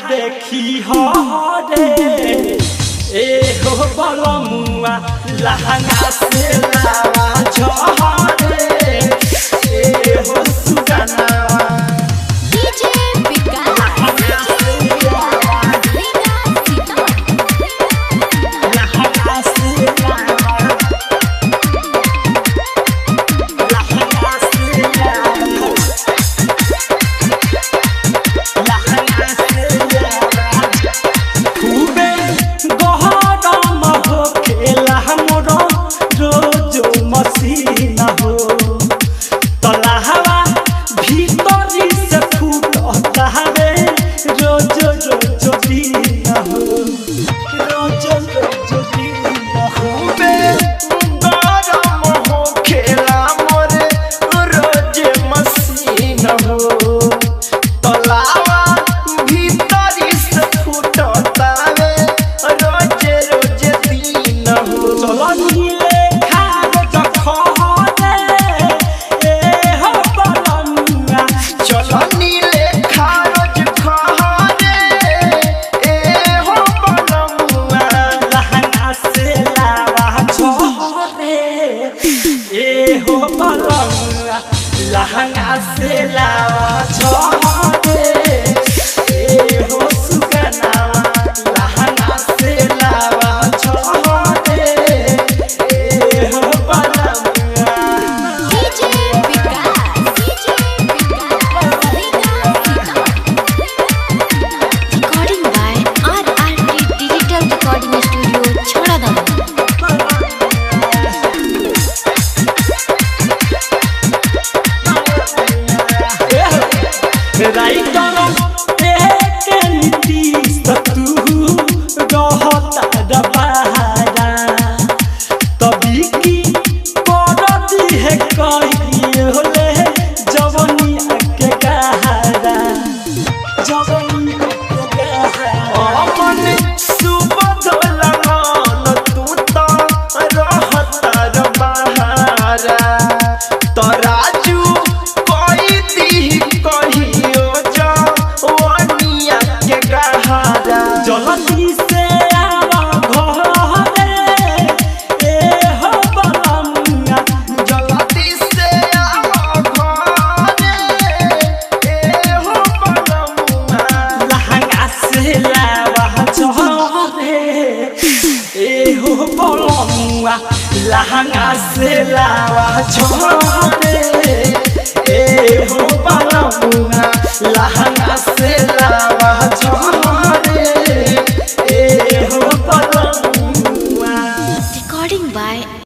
देखी हो रे ए हो बलमुआ लहंगा से लावा झरे ए हो सुगना डीजे विकास लहंगा से लावा झरे ए हो सुगना लहंगा से लावा झरे ए हो बलमुआ DJ Vikas recording by RRT digital recording studio छोड़ादाना राइटर एक नीतीश तू रहता दबारा तभी की करती है कही होले जवनिया के कहारा जवनिया के कहारा अपन सुबह लगन तू तो रहता दबारा तो राजू कोई दी जल्दी से आवा घरे ए हो बलमुआ जल्दी से आवा घरे ए हो बलमुआ लहंगा से लावा झरे ए हो बलमुआ लहंगा से लावा झरे ए हो बलमुआ लहंगा से